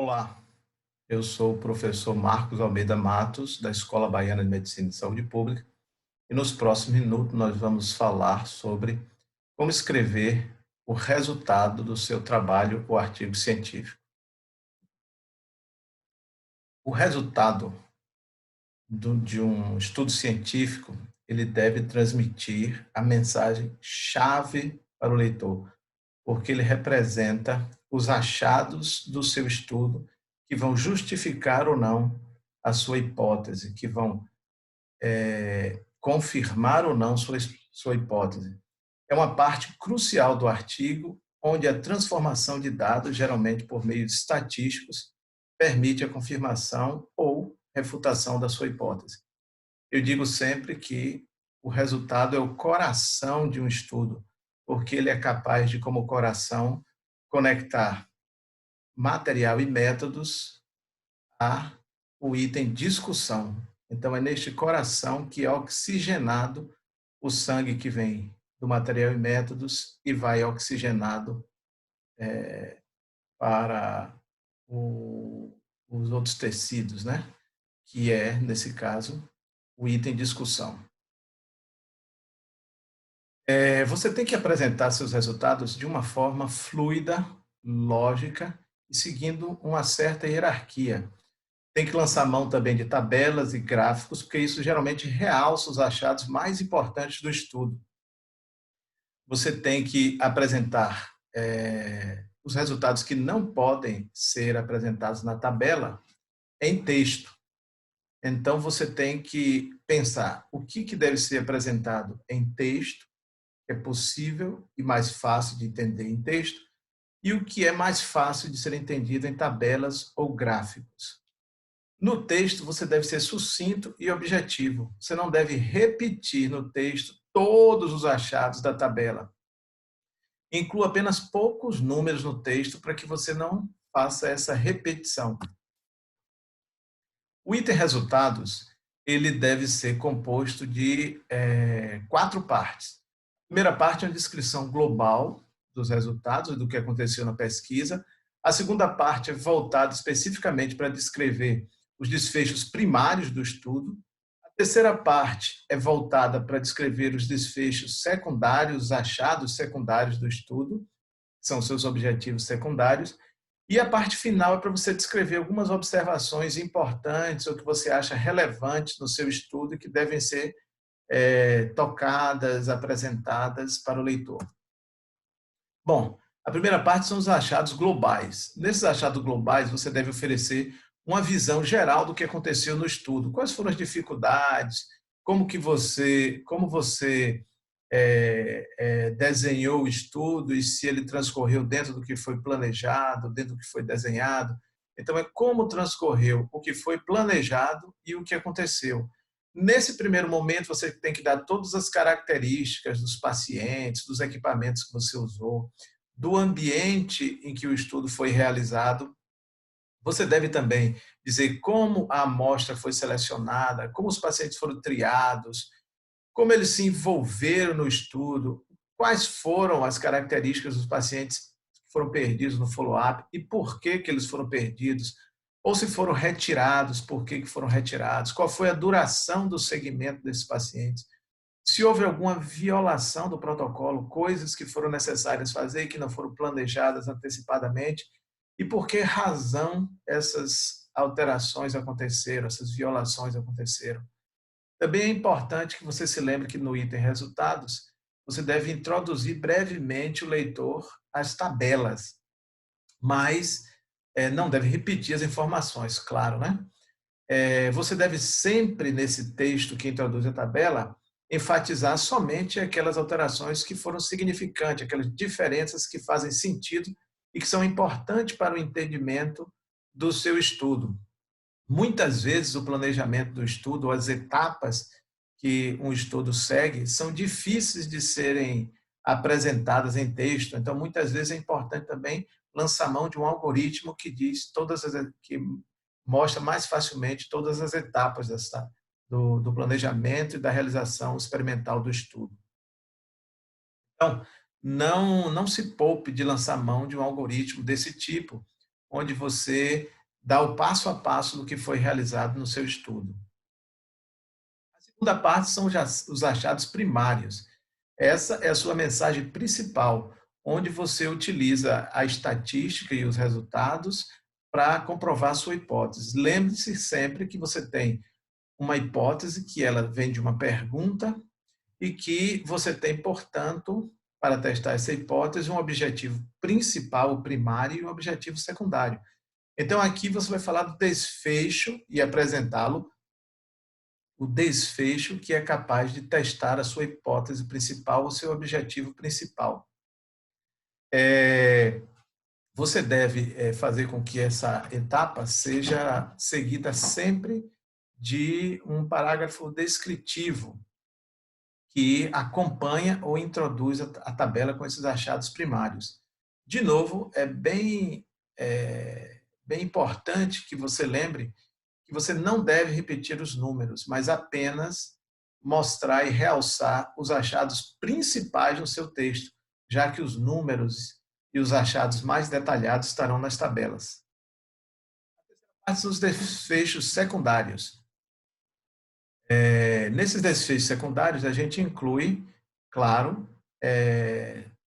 Olá, eu sou o professor Marcos Almeida Matos, da Escola Baiana de Medicina e Saúde Pública, e nos próximos minutos nós vamos falar sobre como escrever o resultado do seu trabalho ou artigo científico. O resultado de um estudo científico, ele deve transmitir a mensagem chave para o leitor, porque ele representa os achados do seu estudo que vão justificar ou não a sua hipótese, que vão confirmar ou não sua hipótese. É uma parte crucial do artigo, onde a transformação de dados, geralmente por meios estatísticos, permite a confirmação ou refutação da sua hipótese. Eu digo sempre que o resultado é o coração de um estudo, porque ele é capaz de, como coração, conectar material e métodos a o item discussão. Então, é neste coração que é oxigenado o sangue que vem do material e métodos e vai oxigenado para os outros tecidos, né? Que é, nesse caso, o item discussão. Você tem que apresentar seus resultados de uma forma fluida, lógica e seguindo uma certa hierarquia. Tem que lançar mão também de tabelas e gráficos, porque isso geralmente realça os achados mais importantes do estudo. Você tem que apresentar os resultados que não podem ser apresentados na tabela em texto. Então, você tem que pensar o que deve ser apresentado em texto, que é possível e mais fácil de entender em texto, e o que é mais fácil de ser entendido em tabelas ou gráficos. No texto, você deve ser sucinto e objetivo. Você não deve repetir no texto todos os achados da tabela. Inclua apenas poucos números no texto para que você não faça essa repetição. O item resultados, ele deve ser composto de 4 partes. A primeira parte é uma descrição global dos resultados, do que aconteceu na pesquisa. A segunda parte é voltada especificamente para descrever os desfechos primários do estudo. A terceira parte é voltada para descrever os desfechos secundários, os achados secundários do estudo, que são seus objetivos secundários. E a parte final é para você descrever algumas observações importantes ou que você acha relevantes no seu estudo e que devem ser tocadas, apresentadas para o leitor. Bom, a primeira parte são os achados globais. Nesses achados globais, você deve oferecer uma visão geral do que aconteceu no estudo. Quais foram as dificuldades? Como você desenhou o estudo e se ele transcorreu dentro do que foi planejado, dentro do que foi desenhado. Então, é como transcorreu o que foi planejado e o que aconteceu. Nesse primeiro momento, você tem que dar todas as características dos pacientes, dos equipamentos que você usou, do ambiente em que o estudo foi realizado. Você deve também dizer como a amostra foi selecionada, como os pacientes foram triados, como eles se envolveram no estudo, quais foram as características dos pacientes que foram perdidos no follow-up e por que eles foram perdidos, ou se foram retirados, por que foram retirados, qual foi a duração do segmento desses pacientes, se houve alguma violação do protocolo, coisas que foram necessárias fazer e que não foram planejadas antecipadamente, e por que razão essas alterações aconteceram, essas violações aconteceram. Também é importante que você se lembre que no item resultados, você deve introduzir brevemente o leitor às tabelas, mas não deve repetir as informações, claro, né? Você deve sempre, nesse texto que introduz a tabela, enfatizar somente aquelas alterações que foram significantes, aquelas diferenças que fazem sentido e que são importantes para o entendimento do seu estudo. Muitas vezes o planejamento do estudo, as etapas que um estudo segue, são difíceis de serem apresentadas em texto. Então, muitas vezes é importante também lançar mão de um algoritmo que diz que mostra mais facilmente todas as etapas do planejamento e da realização experimental do estudo. Então, não se poupe de lançar mão de um algoritmo desse tipo, onde você dá o passo a passo do que foi realizado no seu estudo. A segunda parte são os achados primários. Essa é a sua mensagem principal, onde você utiliza a estatística e os resultados para comprovar a sua hipótese. Lembre-se sempre que você tem uma hipótese, que ela vem de uma pergunta, e que você tem, portanto, para testar essa hipótese, um objetivo principal, o primário, e um objetivo secundário. Então, aqui você vai falar do desfecho e apresentá-lo, o desfecho que é capaz de testar a sua hipótese principal, o seu objetivo principal. Você deve fazer com que essa etapa seja seguida sempre de um parágrafo descritivo que acompanha ou introduz a tabela com esses achados primários. De novo, bem importante que você lembre que você não deve repetir os números, mas apenas mostrar e realçar os achados principais no seu texto, já que os números e os achados mais detalhados estarão nas tabelas. Os desfechos secundários. Nesses desfechos secundários, a gente inclui, claro,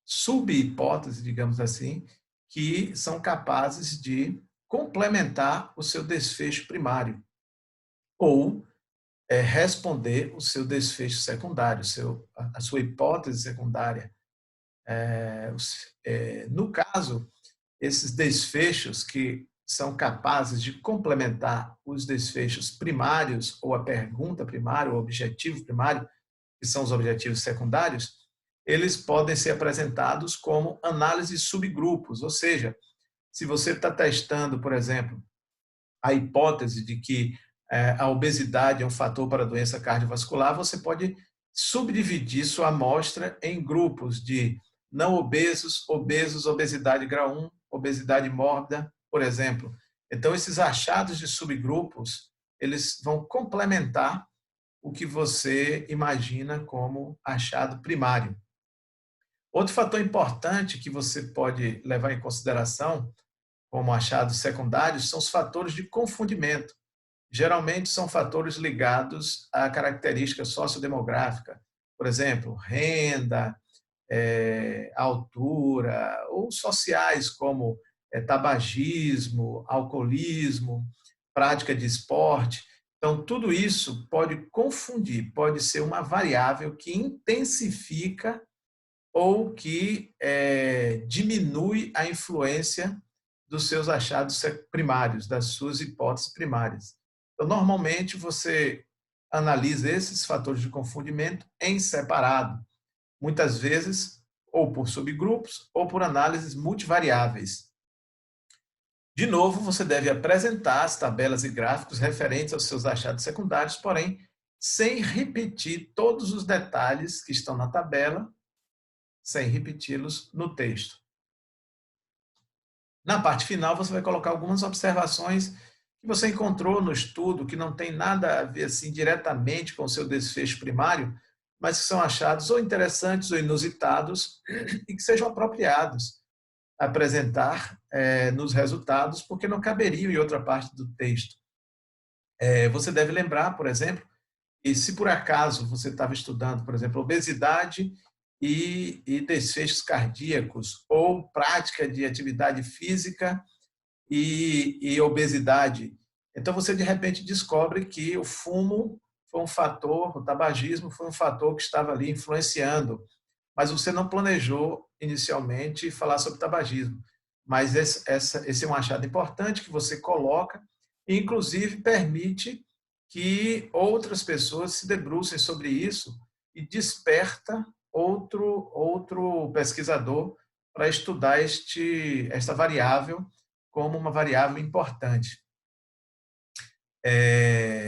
sub-hipóteses, digamos assim, que são capazes de complementar o seu desfecho primário ou responder o seu desfecho secundário, a sua hipótese secundária. No caso, esses desfechos que são capazes de complementar os desfechos primários, ou a pergunta primária, o objetivo primário, que são os objetivos secundários, eles podem ser apresentados como análise de subgrupos, ou seja, se você está testando, por exemplo, a hipótese de que a obesidade é um fator para a doença cardiovascular, você pode subdividir sua amostra em grupos de não obesos, obesos, obesidade grau 1, obesidade mórbida, por exemplo. Então, esses achados de subgrupos, eles vão complementar o que você imagina como achado primário. Outro fator importante que você pode levar em consideração como achados secundários são os fatores de confundimento. Geralmente são fatores ligados à característica sociodemográfica, por exemplo, renda, altura, ou sociais como tabagismo, alcoolismo, prática de esporte. Então, tudo isso pode confundir, pode ser uma variável que intensifica ou que diminui a influência dos seus achados primários, das suas hipóteses primárias. Então, normalmente, você analisa esses fatores de confundimento em separado, muitas vezes ou por subgrupos ou por análises multivariáveis. De novo, você deve apresentar as tabelas e gráficos referentes aos seus achados secundários, porém, sem repetir todos os detalhes que estão na tabela, sem repeti-los no texto. Na parte final, você vai colocar algumas observações que você encontrou no estudo, que não tem nada a ver assim, diretamente com o seu desfecho primário, mas que são achados ou interessantes ou inusitados e que sejam apropriados a apresentar nos resultados, porque não caberiam em outra parte do texto. Você deve lembrar, por exemplo, que se por acaso você estava estudando, por exemplo, obesidade e desfechos cardíacos, ou prática de atividade física e obesidade. Então, você, de repente, descobre que o fumo foi um fator, o tabagismo foi um fator que estava ali influenciando, mas você não planejou inicialmente falar sobre tabagismo. Mas esse é um achado importante que você coloca e, inclusive, permite que outras pessoas se debrucem sobre isso e desperta outro pesquisador para estudar esta variável como uma variável importante.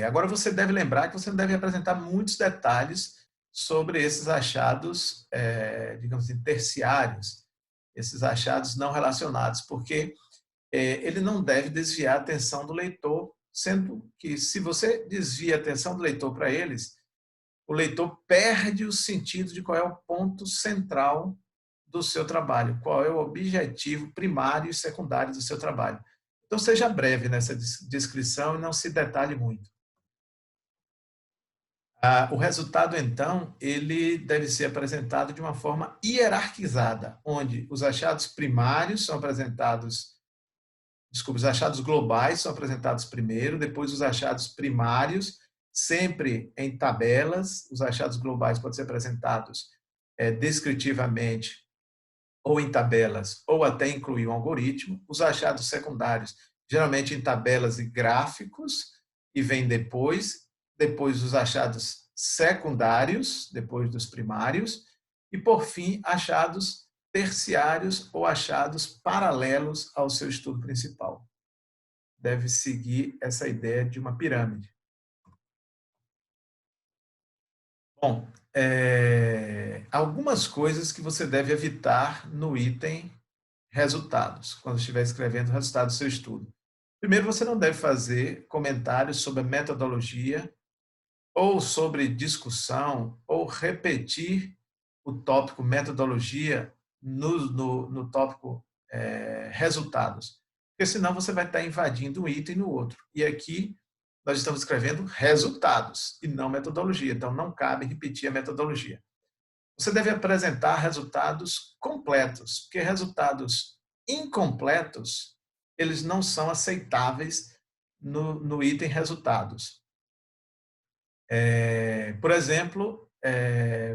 Agora, você deve lembrar que você não deve apresentar muitos detalhes sobre esses achados, digamos assim, terciários, esses achados não relacionados, porque ele não deve desviar a atenção do leitor, sendo que, se você desvia a atenção do leitor para eles, o leitor perde o sentido de qual é o ponto central do seu trabalho, qual é o objetivo primário e secundário do seu trabalho. Então, seja breve nessa descrição e não se detalhe muito. O resultado, então, ele deve ser apresentado de uma forma hierarquizada, onde os achados primários são apresentados, desculpa, os achados globais são apresentados primeiro, depois os achados primários, sempre em tabelas. Os achados globais podem ser apresentados descritivamente, ou em tabelas, ou até incluir um algoritmo. Os achados secundários, geralmente em tabelas e gráficos, e vem depois os achados secundários, depois dos primários, e, por fim, achados terciários ou achados paralelos ao seu estudo principal. Deve seguir essa ideia de uma pirâmide. Bom, algumas coisas que você deve evitar no item resultados, quando estiver escrevendo o resultado do seu estudo. Primeiro, você não deve fazer comentários sobre a metodologia ou sobre discussão ou repetir o tópico metodologia no tópico resultados, porque senão você vai estar invadindo um item no outro. E aqui nós estamos escrevendo resultados e não metodologia, então não cabe repetir a metodologia. Você deve apresentar resultados completos, porque resultados incompletos, eles não são aceitáveis no item resultados. Por exemplo,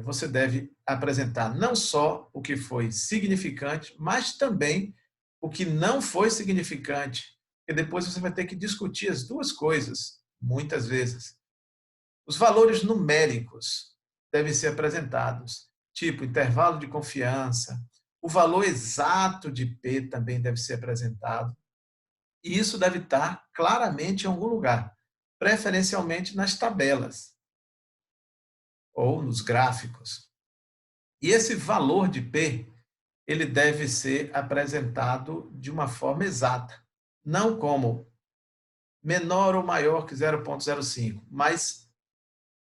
você deve apresentar não só o que foi significante, mas também o que não foi significante, e depois você vai ter que discutir as duas coisas, muitas vezes. Os valores numéricos devem ser apresentados, tipo intervalo de confiança, o valor exato de P também deve ser apresentado, e isso deve estar claramente em algum lugar, preferencialmente nas tabelas ou nos gráficos. E esse valor de P, ele deve ser apresentado de uma forma exata, não como menor ou maior que 0,05, mas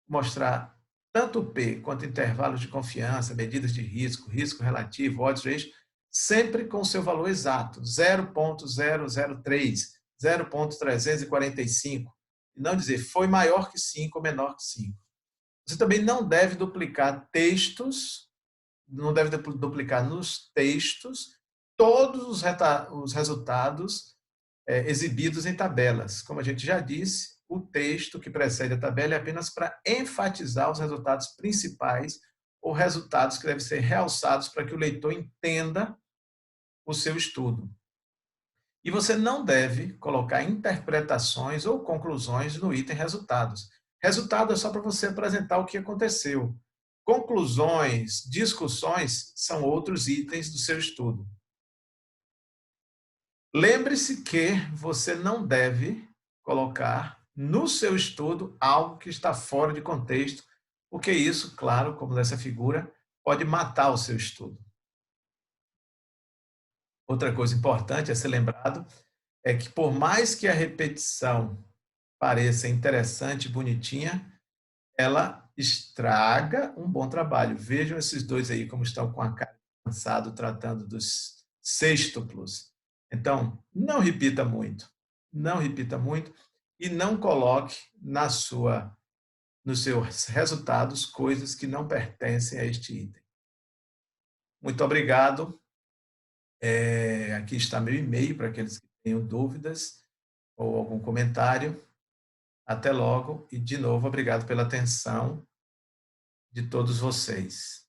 mostrar tanto o P quanto intervalos de confiança, medidas de risco, risco relativo, odds ratio, sempre com o seu valor exato, 0,003, 0,345, e não dizer foi maior que 5 ou menor que 5. Você também não deve duplicar textos, não deve duplicar nos textos todos os resultados exibidos em tabelas. Como a gente já disse, o texto que precede a tabela é apenas para enfatizar os resultados principais ou resultados que devem ser realçados para que o leitor entenda o seu estudo. E você não deve colocar interpretações ou conclusões no item resultados. Resultado é só para você apresentar o que aconteceu. Conclusões, discussões são outros itens do seu estudo. Lembre-se que você não deve colocar no seu estudo algo que está fora de contexto, porque isso, claro, como nessa figura, pode matar o seu estudo. Outra coisa importante a ser lembrado é que, por mais que a repetição pareça interessante e bonitinha, ela estraga um bom trabalho. Vejam esses dois aí como estão com a cara cansado tratando dos sextuplos. Então, não repita muito. Não repita muito e não coloque nos seus resultados coisas que não pertencem a este item. Muito obrigado. Aqui está meu e-mail para aqueles que tenham dúvidas ou algum comentário. Até logo e, de novo, obrigado pela atenção de todos vocês.